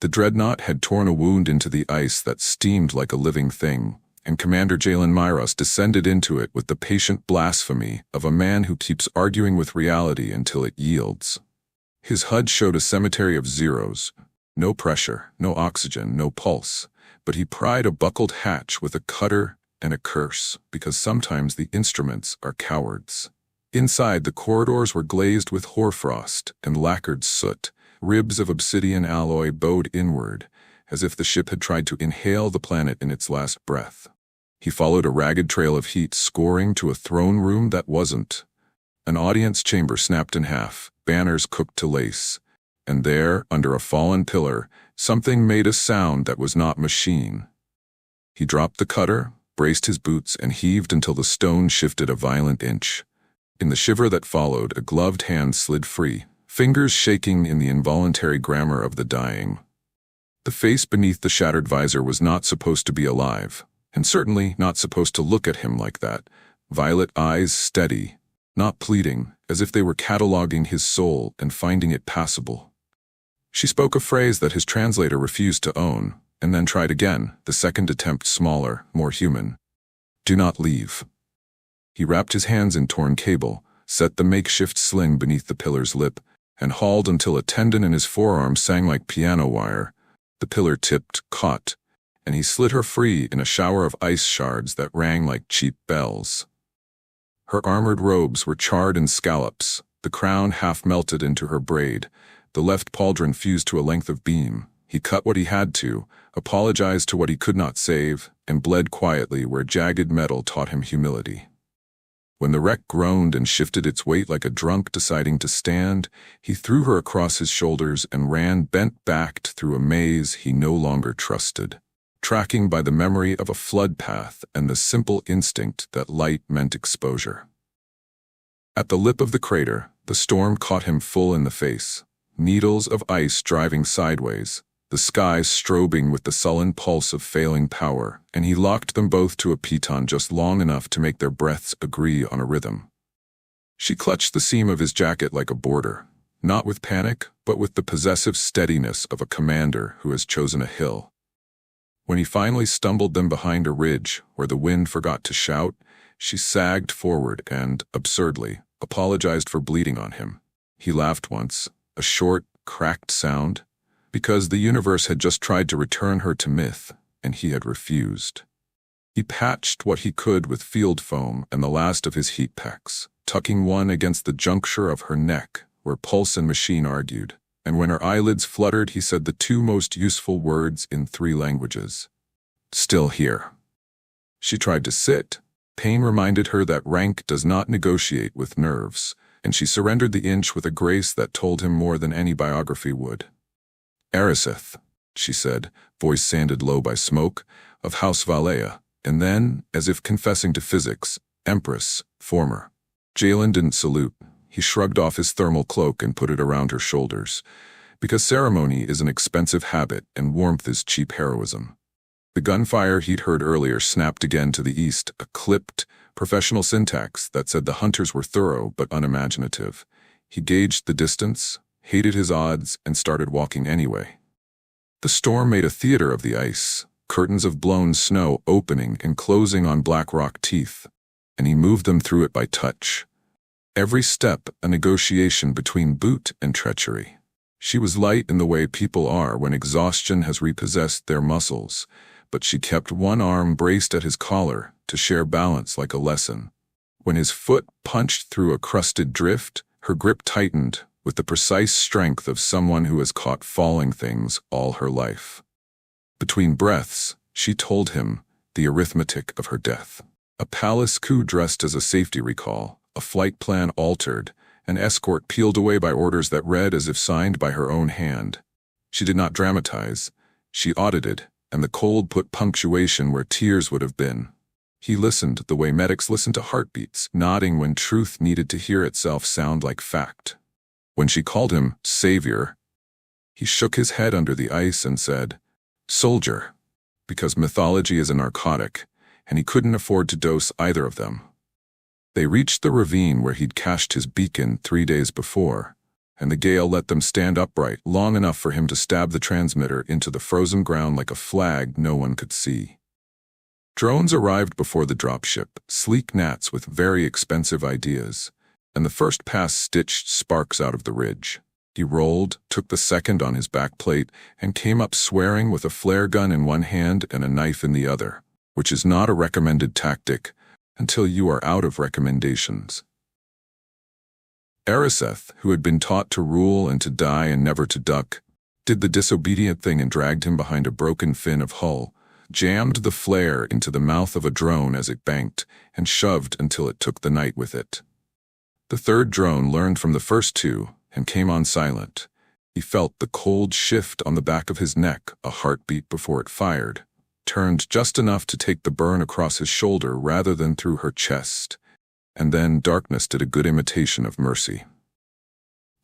The dreadnought had torn a wound into the ice that steamed like a living thing, and Commander Jalen Myros descended into it with the patient blasphemy of a man who keeps arguing with reality until it yields. His HUD showed a cemetery of zeros. No pressure, no oxygen, no pulse, but he pried a buckled hatch with a cutter and a curse, because sometimes the instruments are cowards. Inside, the corridors were glazed with hoarfrost and lacquered soot. Ribs of obsidian alloy bowed inward, as if the ship had tried to inhale the planet in its last breath. He followed a ragged trail of heat, scoring to a throne room that wasn't. An audience chamber snapped in half, banners cooked to lace, and there, under a fallen pillar, something made a sound that was not machine. He dropped the cutter, braced his boots, and heaved until the stone shifted a violent inch. In the shiver that followed, a gloved hand slid free, fingers shaking in the involuntary grammar of the dying. The face beneath the shattered visor was not supposed to be alive, and certainly not supposed to look at him like that. Violet eyes steady, not pleading, as if they were cataloging his soul and finding it passable. She spoke a phrase that his translator refused to own, and then tried again, the second attempt smaller, more human. "Do not leave." He wrapped his hands in torn cable, set the makeshift sling beneath the pillar's lip, and hauled until a tendon in his forearm sang like piano wire. The pillar tipped, caught, and he slid her free in a shower of ice shards that rang like cheap bells. Her armored robes were charred in scallops, the crown half melted into her braid, the left pauldron fused to a length of beam. He cut what he had to, apologized to what he could not save, and bled quietly where jagged metal taught him humility. When the wreck groaned and shifted its weight like a drunk deciding to stand, he threw her across his shoulders and ran bent-backed through a maze he no longer trusted, tracking by the memory of a flood path and the simple instinct that light meant exposure. At the lip of the crater, the storm caught him full in the face, needles of ice driving sideways, the sky strobing with the sullen pulse of failing power, and he locked them both to a piton just long enough to make their breaths agree on a rhythm. She clutched the seam of his jacket like a boarder, not with panic, but with the possessive steadiness of a commander who has chosen a hill. When he finally stumbled them behind a ridge where the wind forgot to shout, she sagged forward and, absurdly, apologized for bleeding on him. He laughed once, a short, cracked sound, because the universe had just tried to return her to myth, and he had refused. He patched what he could with field foam and the last of his heat packs, tucking one against the juncture of her neck, where pulse and machine argued, and when her eyelids fluttered he said the two most useful words in 3 languages. "Still here." She tried to sit. Pain reminded her that rank does not negotiate with nerves, and she surrendered the inch with a grace that told him more than any biography would. "Eriseth," she said, voice sanded low by smoke, "of House Valea," and then, as if confessing to physics, "Empress, former." Jalen didn't salute. He shrugged off his thermal cloak and put it around her shoulders, because ceremony is an expensive habit and warmth is cheap heroism. The gunfire he'd heard earlier snapped again to the east, a clipped, professional syntax that said the hunters were thorough but unimaginative. He gauged the distance, hated his odds, and started walking anyway. The storm made a theater of the ice, curtains of blown snow opening and closing on black rock teeth, and he moved them through it by touch. Every step a negotiation between boot and treachery. She was light in the way people are when exhaustion has repossessed their muscles, but she kept one arm braced at his collar to share balance like a lesson. When his foot punched through a crusted drift, her grip tightened with the precise strength of someone who has caught falling things all her life. Between breaths, she told him the arithmetic of her death. A palace coup dressed as a safety recall, a flight plan altered, an escort peeled away by orders that read as if signed by her own hand. She did not dramatize. She audited, and the cold put punctuation where tears would have been. He listened the way medics listen to heartbeats, nodding when truth needed to hear itself sound like fact. When she called him savior, he shook his head under the ice and said, "Soldier," because mythology is a narcotic, and he couldn't afford to dose either of them. They reached the ravine where he'd cached his beacon 3 days before, and the gale let them stand upright long enough for him to stab the transmitter into the frozen ground like a flag no one could see. Drones arrived before the dropship, sleek gnats with very expensive ideas, and the first pass stitched sparks out of the ridge. He rolled, took the second on his backplate, and came up swearing with a flare gun in one hand and a knife in the other, which is not a recommended tactic until you are out of recommendations. Ariseth, who had been taught to rule and to die and never to duck, did the disobedient thing and dragged him behind a broken fin of hull, jammed the flare into the mouth of a drone as it banked, and shoved until it took the night with it. The third drone learned from the first two and came on silent. He felt the cold shift on the back of his neck, a heartbeat before it fired, turned just enough to take the burn across his shoulder rather than through her chest, and then darkness did a good imitation of mercy.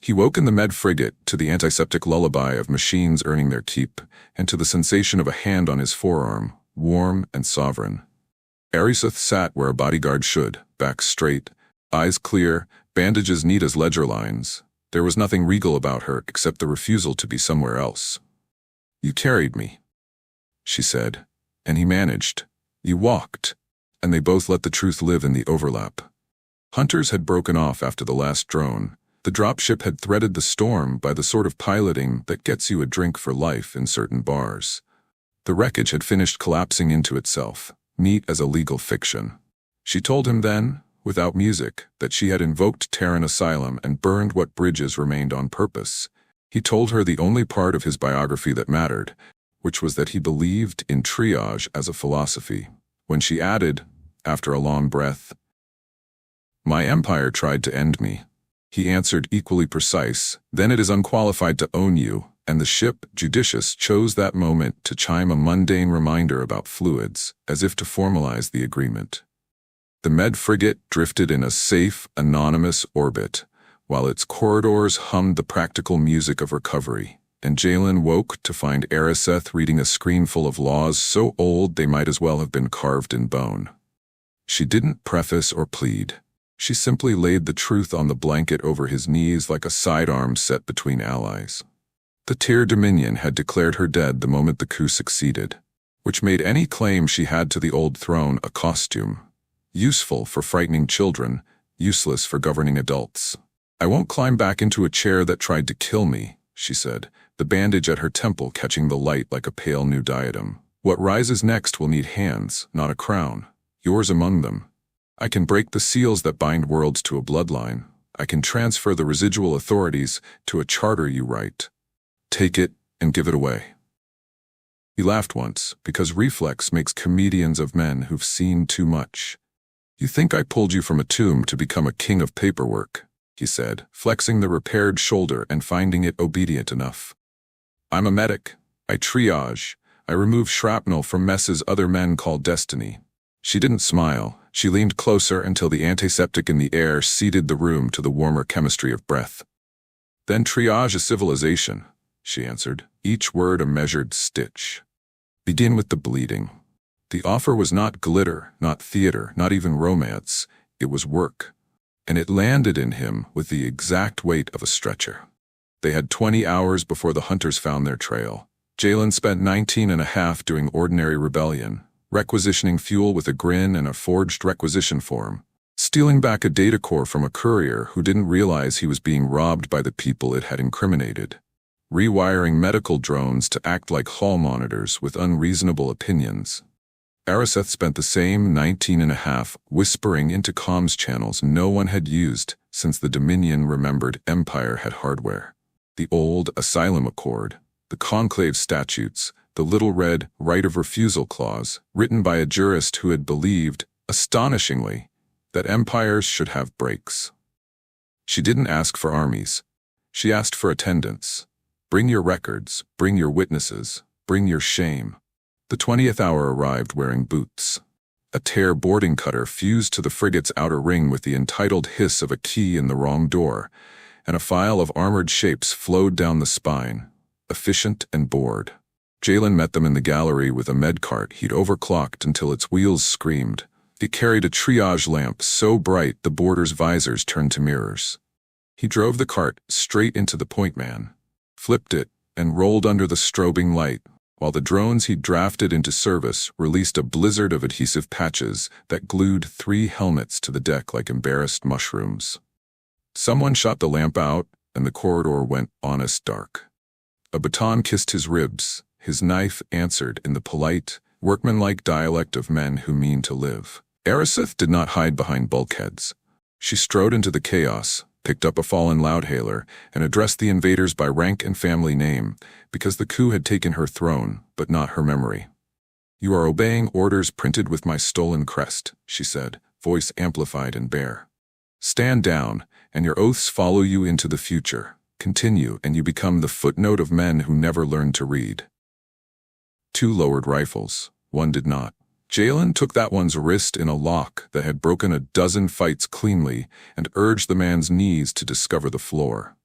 He woke in the med frigate to the antiseptic lullaby of machines earning their keep, and to the sensation of a hand on his forearm, warm and sovereign. Ariseth sat where a bodyguard should, back straight, eyes clear, bandages neat as ledger lines. There was nothing regal about her except the refusal to be somewhere else. "You carried me," she said, and he managed. "You walked," and they both let the truth live in the overlap. Hunters had broken off after the last drone. The dropship had threaded the storm by the sort of piloting that gets you a drink for life in certain bars. The wreckage had finished collapsing into itself, neat as a legal fiction. She told him then, without music, that she had invoked Terran asylum and burned what bridges remained on purpose. He told her the only part of his biography that mattered, which was that he believed in triage as a philosophy. When she added, after a long breath, "My empire tried to end me," he answered equally precise, "Then it is unqualified to own you," and the ship, judicious, chose that moment to chime a mundane reminder about fluids, as if to formalize the agreement. The med frigate drifted in a safe, anonymous orbit, while its corridors hummed the practical music of recovery, and Jalen woke to find Ariseth reading a screen full of laws so old they might as well have been carved in bone. She didn't preface or plead. She simply laid the truth on the blanket over his knees like a sidearm set between allies. The Tyr Dominion had declared her dead the moment the coup succeeded, which made any claim she had to the old throne a costume. Useful for frightening children, useless for governing adults. "I won't climb back into a chair that tried to kill me," she said, the bandage at her temple catching the light like a pale new diadem. "What rises next will need hands, not a crown. Yours among them. I can break the seals that bind worlds to a bloodline. I can transfer the residual authorities to a charter you write. Take it and give it away." He laughed once, because reflex makes comedians of men who've seen too much. "You think I pulled you from a tomb to become a king of paperwork," he said, flexing the repaired shoulder and finding it obedient enough. "I'm a medic. I triage. I remove shrapnel from messes other men call destiny." She didn't smile. She leaned closer until the antiseptic in the air ceded the room to the warmer chemistry of breath. "Then triage a civilization," she answered, each word a measured stitch. "Begin with the bleeding." The offer was not glitter, not theater, not even romance. It was work. And it landed in him with the exact weight of a stretcher. They had 20 hours before the hunters found their trail. Jalen spent 19 and a half doing ordinary rebellion, requisitioning fuel with a grin and a forged requisition form, stealing back a data core from a courier who didn't realize he was being robbed by the people it had incriminated, rewiring medical drones to act like hall monitors with unreasonable opinions. Ariseth spent the same 19 and a half whispering into comms channels no one had used since the Dominion remembered Empire had hardware. The old Asylum Accord, the Conclave statutes, the little red right of refusal clause, written by a jurist who had believed, astonishingly, that empires should have breaks. She didn't ask for armies. She asked for attendance. Bring your records, bring your witnesses, bring your shame. The 20th hour arrived wearing boots. A tear boarding cutter fused to the frigate's outer ring with the entitled hiss of a key in the wrong door, and a file of armored shapes flowed down the spine, efficient and bored. Jalen met them in the gallery with a med cart he'd overclocked until its wheels screamed. It carried a triage lamp so bright the boarders' visors turned to mirrors. He drove the cart straight into the point man, flipped it, and rolled under the strobing light, while the drones he'd drafted into service released a blizzard of adhesive patches that glued 3 helmets to the deck like embarrassed mushrooms. Someone shot the lamp out, and the corridor went honest dark. A baton kissed his ribs, his knife answered in the polite, workmanlike dialect of men who mean to live. Aerosith did not hide behind bulkheads. She strode into the chaos, picked up a fallen loudhailer, and addressed the invaders by rank and family name, because the coup had taken her throne, but not her memory. "You are obeying orders printed with my stolen crest," she said, voice amplified and bare. "Stand down, and your oaths follow you into the future. Continue, and you become the footnote of men who never learned to read." 2 lowered rifles. One did not. Jalen took that one's wrist in a lock that had broken a dozen fights cleanly and urged the man's knees to discover the floor.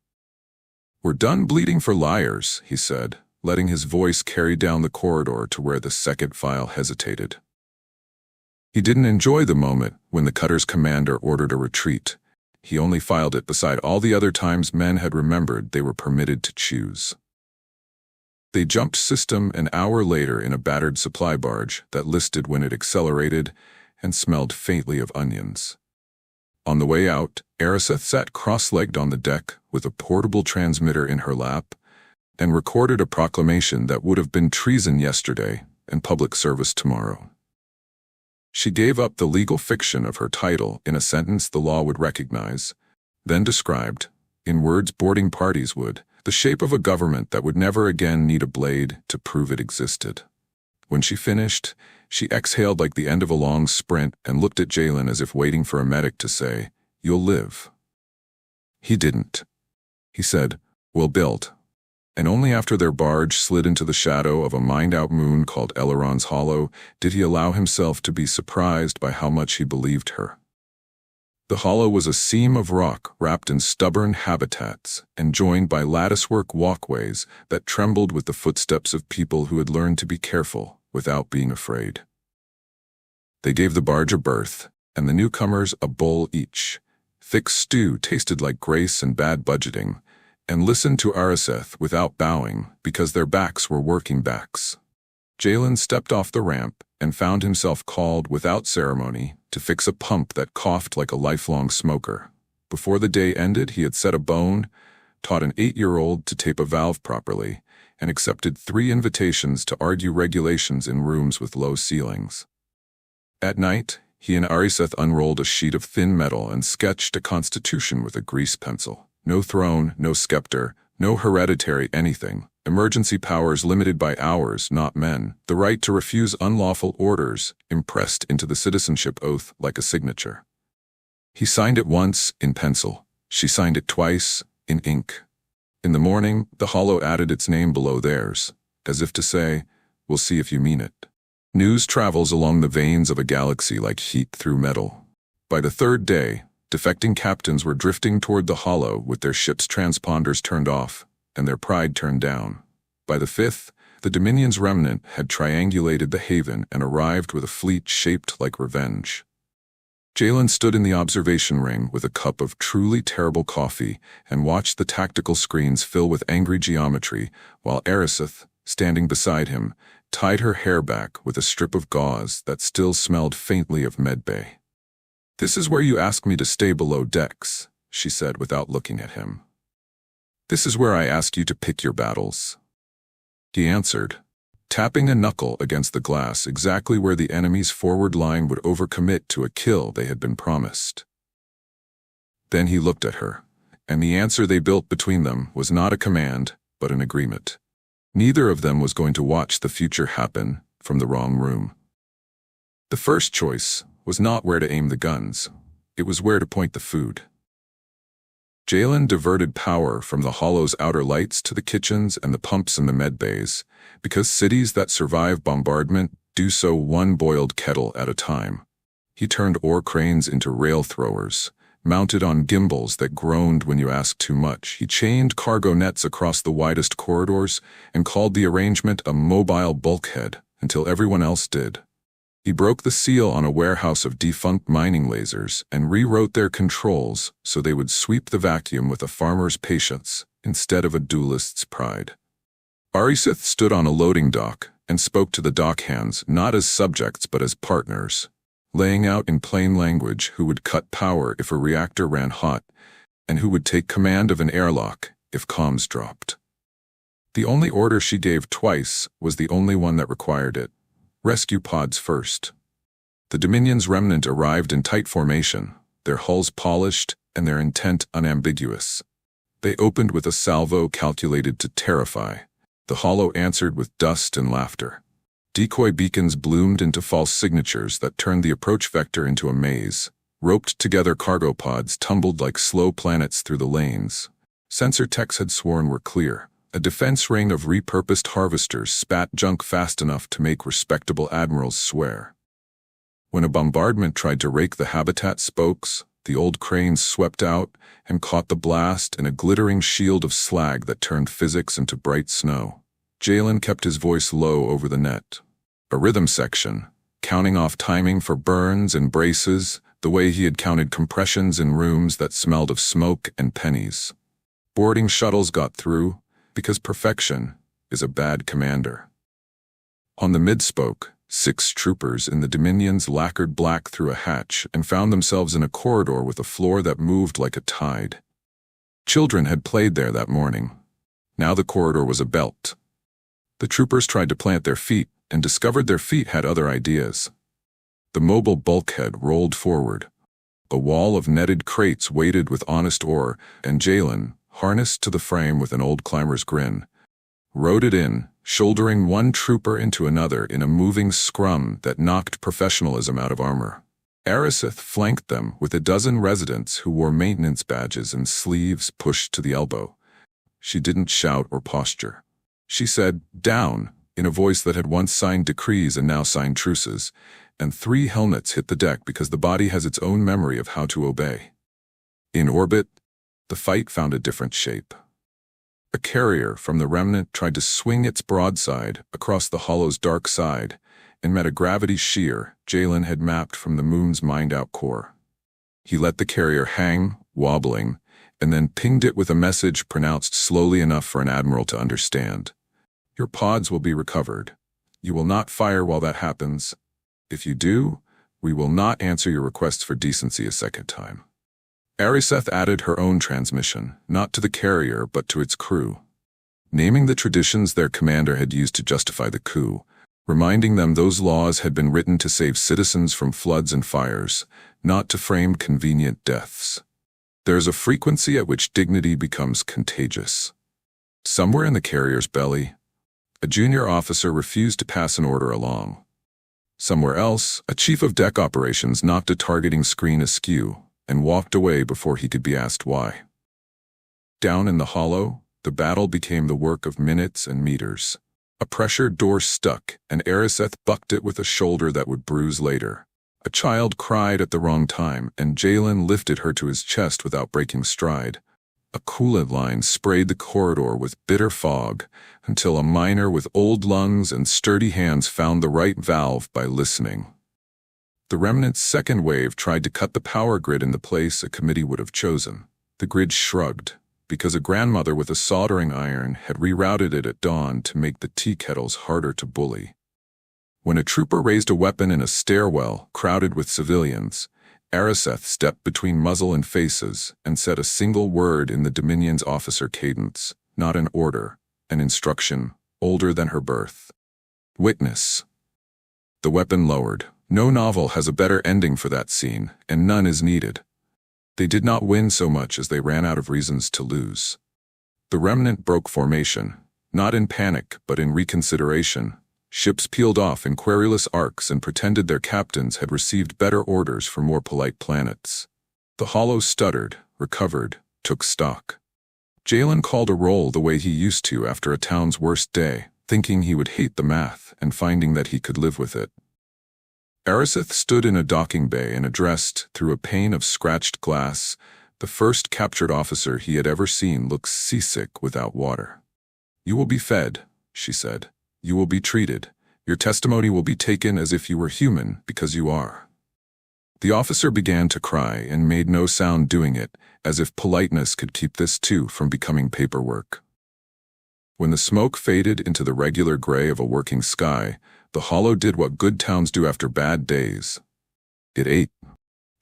"We're done bleeding for liars," he said, letting his voice carry down the corridor to where the second file hesitated. He didn't enjoy the moment when the cutter's commander ordered a retreat. He only filed it beside all the other times men had remembered they were permitted to choose. They jumped system an hour later in a battered supply barge that listed when it accelerated and smelled faintly of onions. On the way out, Aerosith sat cross-legged on the deck with a portable transmitter in her lap and recorded a proclamation that would have been treason yesterday and public service tomorrow. She gave up the legal fiction of her title in a sentence the law would recognize, then described, in words boarding parties would, the shape of a government that would never again need a blade to prove it existed. When she finished, she exhaled like the end of a long sprint and looked at Jalen as if waiting for a medic to say, "You'll live." He didn't. He said, "We'll build." And only after their barge slid into the shadow of a mined-out moon called Eleron's Hollow did he allow himself to be surprised by how much he believed her. The hollow was a seam of rock wrapped in stubborn habitats and joined by latticework walkways that trembled with the footsteps of people who had learned to be careful without being afraid. They gave the barge a berth, and the newcomers a bowl each. Thick stew tasted like grace and bad budgeting, and listened to Aerosith without bowing because their backs were working backs. Jalen stepped off the ramp and found himself called without ceremony to fix a pump that coughed like a lifelong smoker. Before the day ended, he had set a bone, taught an 8-year-old to tape a valve properly, and accepted 3 invitations to argue regulations in rooms with low ceilings. At night, he and Aerosith unrolled a sheet of thin metal and sketched a constitution with a grease pencil. No throne, no scepter, no hereditary anything. Emergency powers limited by hours, not men. The right to refuse unlawful orders, impressed into the citizenship oath like a signature. He signed it once, in pencil. She signed it twice, in ink. In the morning, the hollow added its name below theirs, as if to say, "We'll see if you mean it." News travels along the veins of a galaxy like heat through metal. By the 3rd day, defecting captains were drifting toward the hollow with their ship's transponders turned off and their pride turned down. By the 5th, the Dominion's remnant had triangulated the haven and arrived with a fleet shaped like revenge. Jalen stood in the observation ring with a cup of truly terrible coffee and watched the tactical screens fill with angry geometry, while Aerosith, standing beside him, tied her hair back with a strip of gauze that still smelled faintly of medbay. "This is where you ask me to stay below decks," she said without looking at him. "This is where I ask you to pick your battles." He answered, tapping a knuckle against the glass exactly where the enemy's forward line would overcommit to a kill they had been promised. Then he looked at her, and the answer they built between them was not a command, but an agreement. Neither of them was going to watch the future happen from the wrong room. The first choice was not where to aim the guns, it was where to point the food. Jalen diverted power from the hollow's outer lights to the kitchens and the pumps in the med bays, because cities that survive bombardment do so one boiled kettle at a time. He turned ore cranes into rail throwers, mounted on gimbals that groaned when you asked too much. He chained cargo nets across the widest corridors and called the arrangement a mobile bulkhead until everyone else did. He broke the seal on a warehouse of defunct mining lasers and rewrote their controls so they would sweep the vacuum with a farmer's patience instead of a duelist's pride. Arisith stood on a loading dock and spoke to the dock hands not as subjects but as partners, laying out in plain language who would cut power if a reactor ran hot and who would take command of an airlock if comms dropped. The only order she gave twice was the only one that required it. Rescue pods first. The Dominion's remnant arrived in tight formation, their hulls polished and their intent unambiguous. They opened with a salvo calculated to terrify. The hollow answered with dust and laughter. Decoy beacons bloomed into false signatures that turned the approach vector into a maze. Roped together cargo pods tumbled like slow planets through the lanes. Sensor techs had sworn were clear. A defense ring of repurposed harvesters spat junk fast enough to make respectable admirals swear. When a bombardment tried to rake the habitat spokes, the old cranes swept out and caught the blast in a glittering shield of slag that turned physics into bright snow. Jalen kept his voice low over the net. A rhythm section, counting off timing for burns and braces, the way he had counted compressions in rooms that smelled of smoke and pennies. Boarding shuttles got through, because perfection is a bad commander. On the mid-spoke, 6 troopers in the Dominions lacquered black through a hatch and found themselves in a corridor with a floor that moved like a tide. Children had played there that morning. Now the corridor was a belt. The troopers tried to plant their feet and discovered their feet had other ideas. The mobile bulkhead rolled forward. A wall of netted crates waited with honest ore, and Jalen, harnessed to the frame with an old climber's grin, rode it in, shouldering one trooper into another in a moving scrum that knocked professionalism out of armor. Arisith flanked them with a dozen residents who wore maintenance badges and sleeves pushed to the elbow. She didn't shout or posture. She said, "Down," in a voice that had once signed decrees and now signed truces, and 3 helmets hit the deck because the body has its own memory of how to obey. In orbit, the fight found a different shape. A carrier from the remnant tried to swing its broadside across the hollow's dark side and met a gravity shear Jalen had mapped from the moon's mined-out core. He let the carrier hang, wobbling, and then pinged it with a message pronounced slowly enough for an admiral to understand. "Your pods will be recovered. You will not fire while that happens. If you do, we will not answer your requests for decency a second time." Ariseth added her own transmission, not to the carrier but to its crew, naming the traditions their commander had used to justify the coup, reminding them those laws had been written to save citizens from floods and fires, not to frame convenient deaths. There's a frequency at which dignity becomes contagious. Somewhere in the carrier's belly, a junior officer refused to pass an order along. Somewhere else, a chief of deck operations knocked a targeting screen askew and walked away before he could be asked why. Down in the hollow, the battle became the work of minutes and meters. A pressure door stuck, and Ariseth bucked it with a shoulder that would bruise later. A child cried at the wrong time, and Jalen lifted her to his chest without breaking stride. A coolant line sprayed the corridor with bitter fog, until a miner with old lungs and sturdy hands found the right valve by listening. The remnant's second wave tried to cut the power grid in the place a committee would have chosen. The grid shrugged, because a grandmother with a soldering iron had rerouted it at dawn to make the tea kettles harder to bully. When a trooper raised a weapon in a stairwell crowded with civilians, Ariseth stepped between muzzle and faces and said a single word in the Dominion's officer cadence, not an order, an instruction, older than her birth. "Witness." The weapon lowered. No novel has a better ending for that scene, and none is needed. They did not win so much as they ran out of reasons to lose. The remnant broke formation, not in panic but in reconsideration. Ships peeled off in querulous arcs and pretended their captains had received better orders for more polite planets. The hollow stuttered, recovered, took stock. Jalen called a roll the way he used to after a town's worst day, thinking he would hate the math and finding that he could live with it. Ariseth stood in a docking bay and addressed, through a pane of scratched glass, the first captured officer he had ever seen look seasick without water. "You will be fed," she said. "You will be treated, Your testimony will be taken as if you were human, because you are." The officer began to cry and made no sound doing it, as if politeness could keep this too from becoming paperwork. When the smoke faded into the regular gray of a working sky, the hollow did what good towns do after bad days. It ate.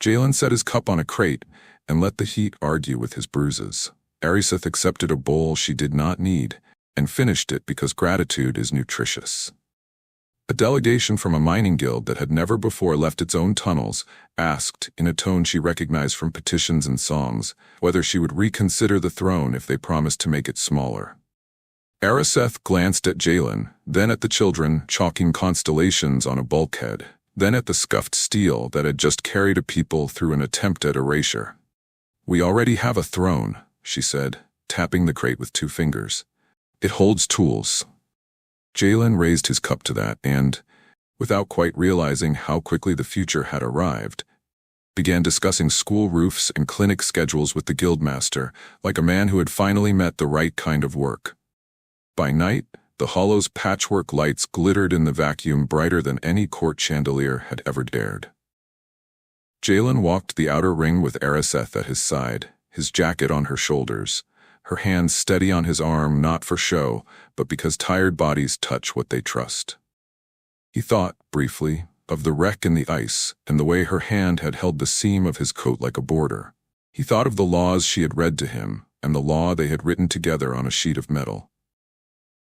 Jalen set his cup on a crate and let the heat argue with his bruises. Ariseth accepted a bowl she did not need and finished it because gratitude is nutritious. A delegation from a mining guild that had never before left its own tunnels asked, in a tone she recognized from petitions and songs, whether she would reconsider the throne if they promised to make it smaller. Ariseth glanced at Jalen, then at the children chalking constellations on a bulkhead, then at the scuffed steel that had just carried a people through an attempt at erasure. "We already have a throne," she said, tapping the crate with 2 fingers. "It holds tools." Jalen raised his cup to that and, without quite realizing how quickly the future had arrived, began discussing school roofs and clinic schedules with the guildmaster, like a man who had finally met the right kind of work. By night, the hollow's patchwork lights glittered in the vacuum brighter than any court chandelier had ever dared. Jalen walked the outer ring with Ariseth at his side, his jacket on her shoulders, her hands steady on his arm not for show, but because tired bodies touch what they trust. He thought, briefly, of the wreck in the ice and the way her hand had held the seam of his coat like a border. He thought of the laws she had read to him and the law they had written together on a sheet of metal.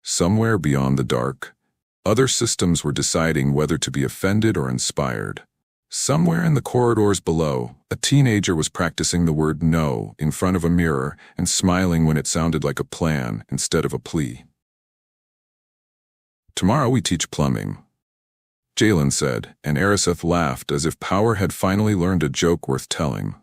Somewhere beyond the dark, other systems were deciding whether to be offended or inspired. Somewhere in the corridors below, a teenager was practicing the word no in front of a mirror and smiling when it sounded like a plan instead of a plea. "Tomorrow we teach plumbing," Jalen said, and Ariseth laughed as if power had finally learned a joke worth telling.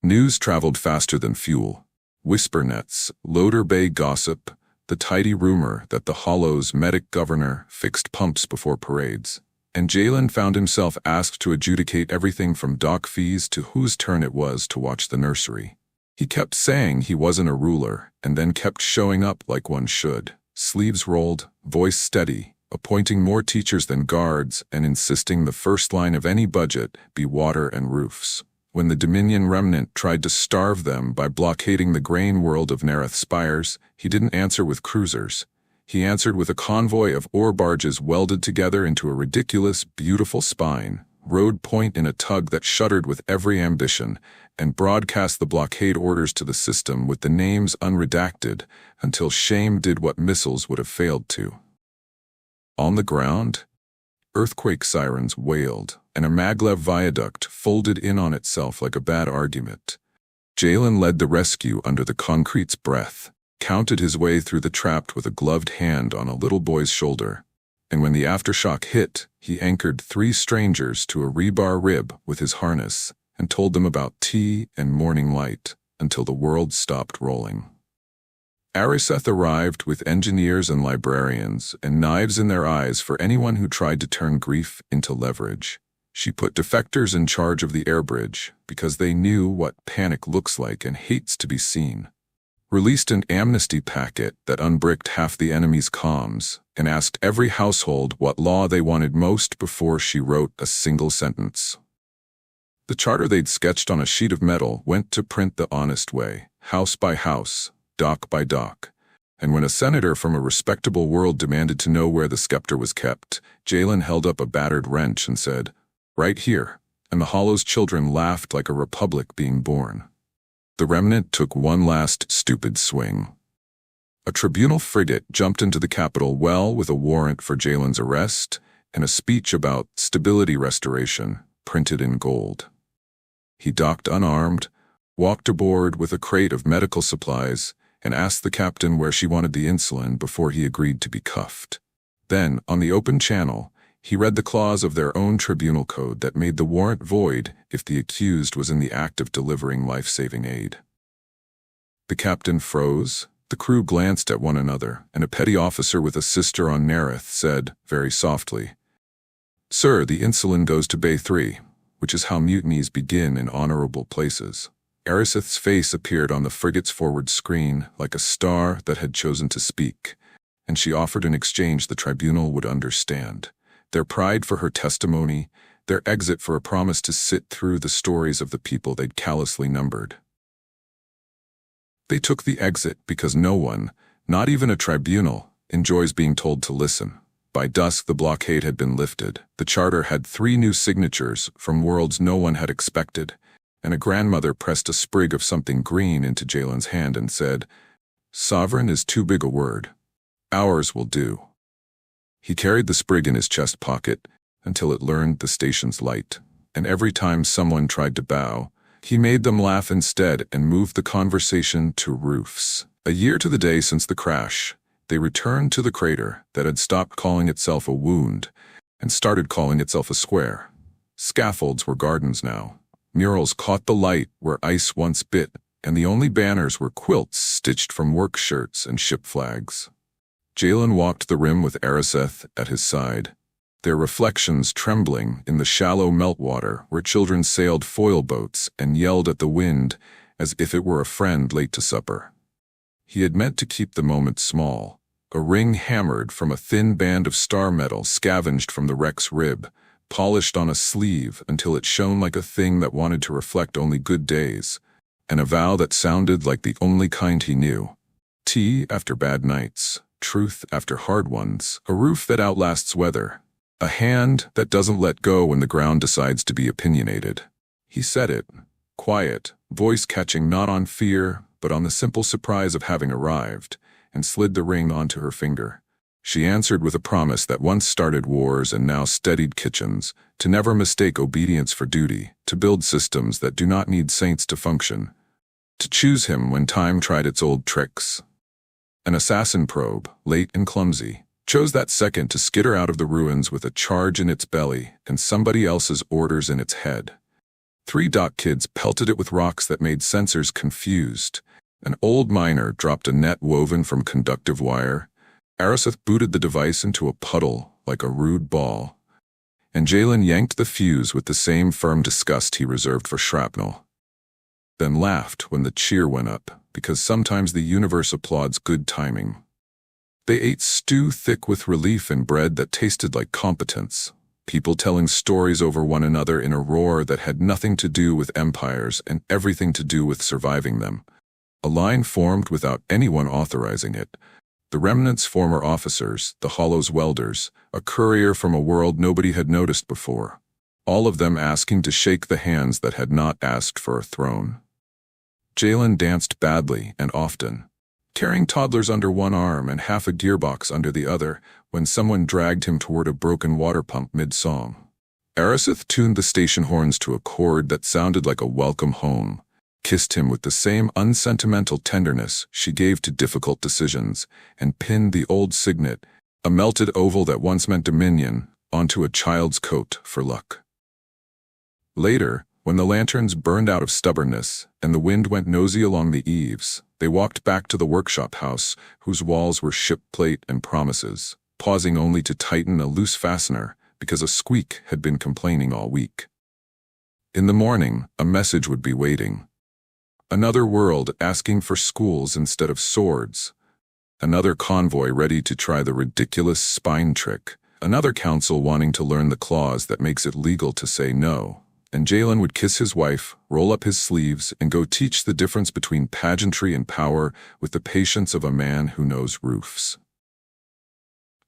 News traveled faster than fuel. Whisper nets, Loader Bay gossip, the tidy rumor that the Hollow's medic governor fixed pumps before parades. And Jalen found himself asked to adjudicate everything from dock fees to whose turn it was to watch the nursery. He kept saying he wasn't a ruler, and then kept showing up like one should, sleeves rolled, voice steady, appointing more teachers than guards and insisting the first line of any budget be water and roofs. When the Dominion remnant tried to starve them by blockading the grain world of Nereth Spires, he didn't answer with cruisers. He answered with a convoy of ore barges welded together into a ridiculous, beautiful spine, rode point in a tug that shuddered with every ambition, and broadcast the blockade orders to the system with the names unredacted until shame did what missiles would have failed to. On the ground, earthquake sirens wailed, and a maglev viaduct folded in on itself like a bad argument. Jalen led the rescue under the concrete's breath, counted his way through the trap with a gloved hand on a little boy's shoulder, and when the aftershock hit, he anchored 3 strangers to a rebar rib with his harness and told them about tea and morning light until the world stopped rolling. Ariseth arrived with engineers and librarians and knives in their eyes for anyone who tried to turn grief into leverage. She put defectors in charge of the air bridge because they knew what panic looks like and hates to be seen. Released an amnesty packet that unbricked half the enemy's comms and asked every household what law they wanted most before she wrote a single sentence. The charter they'd sketched on a sheet of metal went to print the honest way, house by house, dock by dock. And when a senator from a respectable world demanded to know where the scepter was kept, Jalen held up a battered wrench and said, "Right here," and the Hollow's children laughed like a republic being born. The remnant took one last stupid swing. A tribunal frigate jumped into the capital well with a warrant for Jalen's arrest and a speech about stability restoration printed in gold. He docked unarmed, walked aboard with a crate of medical supplies, and asked the captain where she wanted the insulin before he agreed to be cuffed. Then, on the open channel, he read the clause of their own tribunal code that made the warrant void if the accused was in the act of delivering life-saving aid. The captain froze, the crew glanced at one another, and a petty officer with a sister on Nereth said, very softly, "Sir, the insulin goes to Bay 3, which is how mutinies begin in honorable places." Ariseth's face appeared on the frigate's forward screen like a star that had chosen to speak, and she offered in exchange the tribunal would understand. Their pride for her testimony, their exit for a promise to sit through the stories of the people they'd callously numbered. They took the exit because no one, not even a tribunal, enjoys being told to listen. By dusk, the blockade had been lifted. The charter had 3 new signatures from worlds no one had expected, and a grandmother pressed a sprig of something green into Jalen's hand and said, "Sovereign is too big a word. Ours will do." He carried the sprig in his chest pocket until it learned the station's light, and every time someone tried to bow, he made them laugh instead and moved the conversation to roofs. A year to the day since the crash, they returned to the crater that had stopped calling itself a wound and started calling itself a square. Scaffolds were gardens now. Murals caught the light where ice once bit, and the only banners were quilts stitched from work shirts and ship flags. Jalen walked the rim with Ariseth at his side, their reflections trembling in the shallow meltwater where children sailed foil boats and yelled at the wind as if it were a friend late to supper. He had meant to keep the moment small, a ring hammered from a thin band of star metal scavenged from the wreck's rib, polished on a sleeve until it shone like a thing that wanted to reflect only good days, and a vow that sounded like the only kind he knew. Tea after bad nights, truth after hard ones, a roof that outlasts weather, a hand that doesn't let go when the ground decides to be opinionated. He said it, quiet, voice catching not on fear, but on the simple surprise of having arrived, and slid the ring onto her finger. She answered with a promise that once started wars and now steadied kitchens, to never mistake obedience for duty, to build systems that do not need saints to function, to choose him when time tried its old tricks. An assassin probe, late and clumsy, chose that second to skitter out of the ruins with a charge in its belly and somebody else's orders in its head. 3 dock kids pelted it with rocks that made sensors confused. An old miner dropped a net woven from conductive wire. Ariseth booted the device into a puddle like a rude ball, and Jalen yanked the fuse with the same firm disgust he reserved for shrapnel. Then laughed when the cheer went up, because sometimes the universe applauds good timing. They ate stew thick with relief and bread that tasted like competence, people telling stories over one another in a roar that had nothing to do with empires and everything to do with surviving them. A line formed without anyone authorizing it. The remnants' former officers, the Hollow's welders, a courier from a world nobody had noticed before, all of them asking to shake the hands that had not asked for a throne. Jalen danced badly and often, carrying toddlers under one arm and half a gearbox under the other when someone dragged him toward a broken water pump mid-song. Ariseth tuned the station horns to a chord that sounded like a welcome home, kissed him with the same unsentimental tenderness she gave to difficult decisions, and pinned the old signet, a melted oval that once meant dominion, onto a child's coat for luck. Later, when the lanterns burned out of stubbornness and the wind went nosy along the eaves, they walked back to the workshop house whose walls were ship plate and promises, pausing only to tighten a loose fastener because a squeak had been complaining all week. In the morning, a message would be waiting. Another world asking for schools instead of swords. Another convoy ready to try the ridiculous spine trick. Another council wanting to learn the clause that makes it legal to say no. And Jalen would kiss his wife, roll up his sleeves, and go teach the difference between pageantry and power with the patience of a man who knows roofs.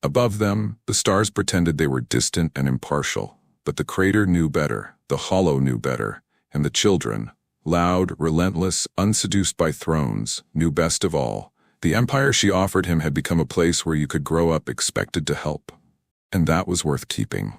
Above them, the stars pretended they were distant and impartial, but the crater knew better, the hollow knew better, and the children, loud, relentless, unseduced by thrones, knew best of all. The empire she offered him had become a place where you could grow up expected to help. And that was worth keeping.